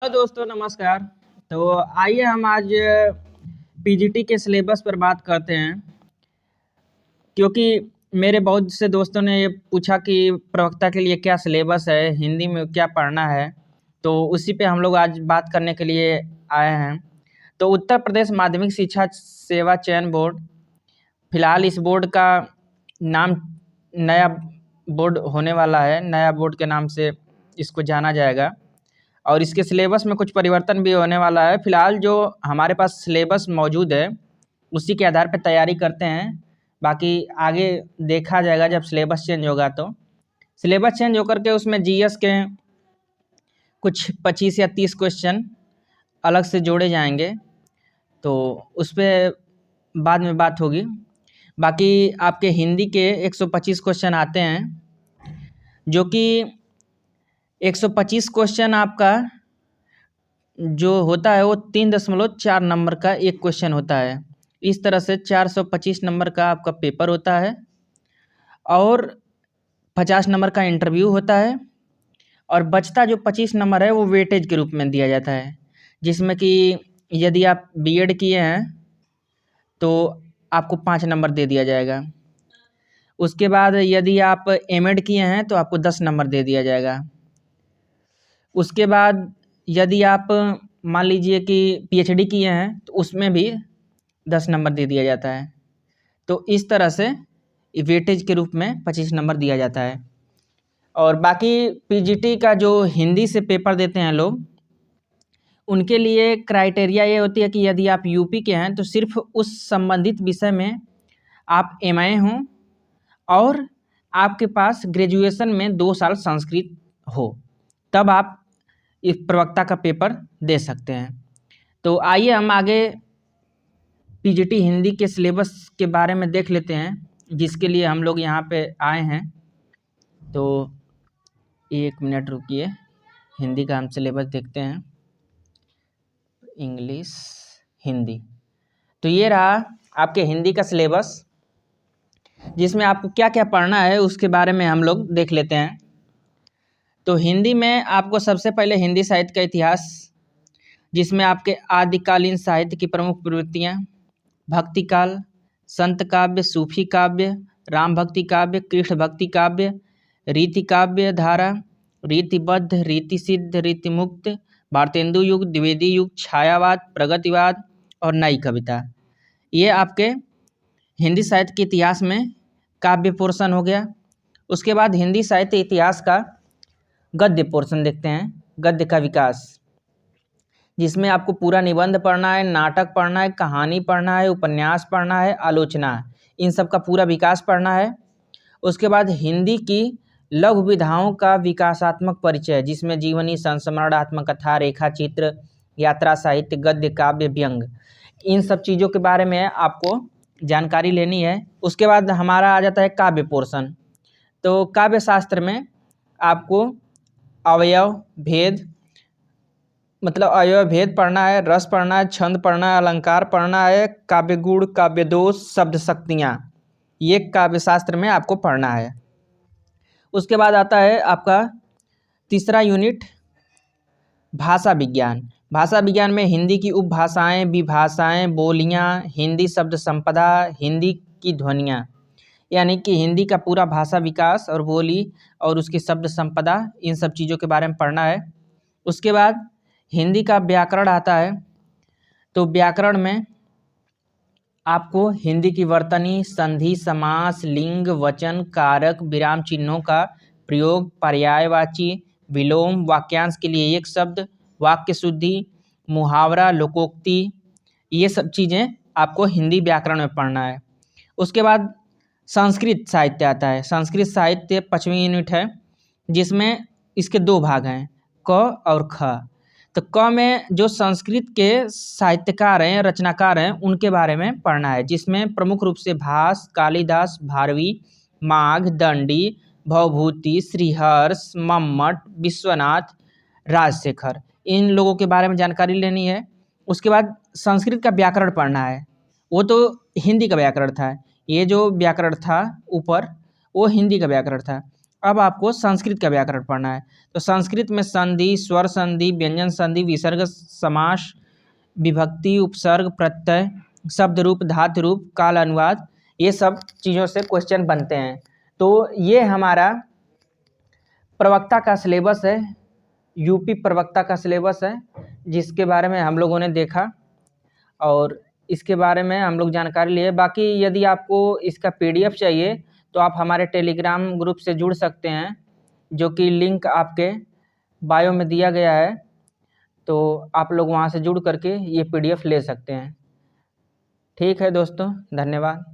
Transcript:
Hello दोस्तों, नमस्कार। तो आइए हम आज पीजीटी के सिलेबस पर बात करते हैं, क्योंकि मेरे बहुत से दोस्तों ने ये पूछा कि प्रवक्ता के लिए क्या सिलेबस है, हिंदी में क्या पढ़ना है। तो उसी पे हम लोग आज बात करने के लिए आए हैं। तो उत्तर प्रदेश माध्यमिक शिक्षा सेवा चयन बोर्ड, फिलहाल इस बोर्ड का नाम नया बोर्ड होने वाला है। नया बोर्ड के नाम से इसको जाना जाएगा और इसके सिलेबस में कुछ परिवर्तन भी होने वाला है। फिलहाल जो हमारे पास सिलेबस मौजूद है उसी के आधार पर तैयारी करते हैं, बाकी आगे देखा जाएगा जब सिलेबस चेंज होगा। तो सिलेबस चेंज होकर के उसमें जीएस के कुछ 25 या 30 क्वेश्चन अलग से जोड़े जाएंगे, तो उस पर बाद में बात होगी। बाकी आपके हिंदी के 125 क्वेश्चन आते हैं, जो कि 125 क्वेश्चन आपका जो होता है वो 3.4 नंबर का एक क्वेश्चन होता है। इस तरह से 425 नंबर का आपका पेपर होता है और 50 नंबर का इंटरव्यू होता है, और बचता जो 25 नंबर है वो वेटेज के रूप में दिया जाता है, जिसमें कि यदि आप बीएड किए हैं तो आपको 5 नंबर दे दिया जाएगा। उसके बाद यदि आप एमएड किए हैं तो आपको 10 नंबर दे दिया जाएगा। उसके बाद यदि आप मान लीजिए कि पीएचडी किए हैं तो उसमें भी 10 नंबर दे दिया जाता है। तो इस तरह से वेटेज के रूप में 25 नंबर दिया जाता है। और बाकी पीजीटी का जो हिंदी से पेपर देते हैं लोग, उनके लिए क्राइटेरिया ये होती है कि यदि आप यूपी के हैं तो सिर्फ उस संबंधित विषय में आप एमए हों और आपके पास ग्रेजुएशन में 2 साल संस्कृत हो, तब आप इस प्रवक्ता का पेपर दे सकते हैं। तो आइए हम आगे पीजीटी हिंदी के सिलेबस के बारे में देख लेते हैं, जिसके लिए हम लोग यहाँ पे आए हैं। तो 1 मिनट रुकिए, हिंदी का हम सिलेबस देखते हैं। इंग्लिश, हिंदी। तो ये रहा आपके हिंदी का सिलेबस, जिसमें आपको क्या क्या पढ़ना है उसके बारे में हम लोग देख लेते हैं। तो हिंदी में आपको सबसे पहले हिंदी साहित्य का इतिहास, जिसमें आपके आदिकालीन साहित्य की प्रमुख प्रवृत्तियाँ, भक्ति काल, संत काव्य, सूफी काव्य, राम भक्ति काव्य, कृष्ण भक्ति काव्य, रीति काव्य धारा, रीतिबद्ध, रीति सिद्ध, रीति मुक्त, भारतेंदु युग, द्विवेदी युग, छायावाद, प्रगतिवाद और नई कविता। ये आपके हिंदी साहित्य के इतिहास में काव्य पोर्शन हो गया। उसके बाद हिंदी साहित्य इतिहास का गद्य पोर्शन देखते हैं, गद्य का विकास, जिसमें आपको पूरा निबंध पढ़ना है, नाटक पढ़ना है, कहानी पढ़ना है, उपन्यास पढ़ना है, आलोचना, इन सब का पूरा विकास पढ़ना है। उसके बाद हिंदी की लघु विधाओं का विकासात्मक परिचय, जिसमें जीवनी, संस्मरण, आत्मकथा, रेखा चित्र, यात्रा साहित्य, गद्य, काव्य, व्यंग, इन सब चीज़ों के बारे में आपको जानकारी लेनी है। उसके बाद हमारा आ जाता है काव्य पोर्शन। तो काव्य शास्त्र में आपको अवयव भेद, मतलब अवयव भेद पढ़ना है, रस पढ़ना है, छंद पढ़ना है, अलंकार पढ़ना है, काव्य गुण, काव्य दोष, शब्द शक्तियाँ, ये काव्य शास्त्र में आपको पढ़ना है। उसके बाद आता है आपका तीसरा यूनिट, भाषा विज्ञान। भाषा विज्ञान में हिंदी की उपभाषाएं, विभाषाएं, बोलियां, हिंदी शब्द संपदा, हिंदी की ध्वनियाँ, यानी कि हिंदी का पूरा भाषा विकास और बोली और उसकी शब्द संपदा, इन सब चीज़ों के बारे में पढ़ना है। उसके बाद हिंदी का व्याकरण आता है। तो व्याकरण में आपको हिंदी की वर्तनी, संधि, समास, लिंग, वचन, कारक, विराम चिन्हों का प्रयोग, पर्यायवाची, विलोम, वाक्यांश के लिए एक शब्द, वाक्य शुद्धि, मुहावरा, लोकोक्ति, ये सब चीज़ें आपको हिंदी व्याकरण में पढ़ना है। उसके बाद संस्कृत साहित्य आता है। संस्कृत साहित्य 5वीं यूनिट है, जिसमें इसके 2 भाग हैं, क और ख। तो क में जो संस्कृत के साहित्यकार हैं, रचनाकार हैं, उनके बारे में पढ़ना है, जिसमें प्रमुख रूप से भास, कालिदास, भारवी, माघ, दंडी, भवभूति, श्रीहर्ष, मम्मट, विश्वनाथ, राजशेखर, इन लोगों के बारे में जानकारी लेनी है। उसके बाद संस्कृत का व्याकरण पढ़ना है। वो तो हिंदी का व्याकरण था, ये जो व्याकरण था ऊपर वो हिंदी का व्याकरण था। अब आपको संस्कृत का व्याकरण पढ़ना है। तो संस्कृत में संधि, स्वर संधि, व्यंजन संधि, विसर्ग, समास, विभक्ति, उपसर्ग, प्रत्यय, शब्द रूप, धातु रूप, काल अनुवाद, ये सब चीज़ों से क्वेश्चन बनते हैं। तो ये हमारा प्रवक्ता का सिलेबस है, यूपी प्रवक्ता का सिलेबस है, जिसके बारे में हम लोगों ने देखा और इसके बारे में हम लोग जानकारी लिए। बाकी यदि आपको इसका पीडीएफ चाहिए तो आप हमारे टेलीग्राम ग्रुप से जुड़ सकते हैं, जो कि लिंक आपके बायो में दिया गया है। तो आप लोग वहाँ से जुड़ करके ये पीडीएफ ले सकते हैं। ठीक है दोस्तों, धन्यवाद।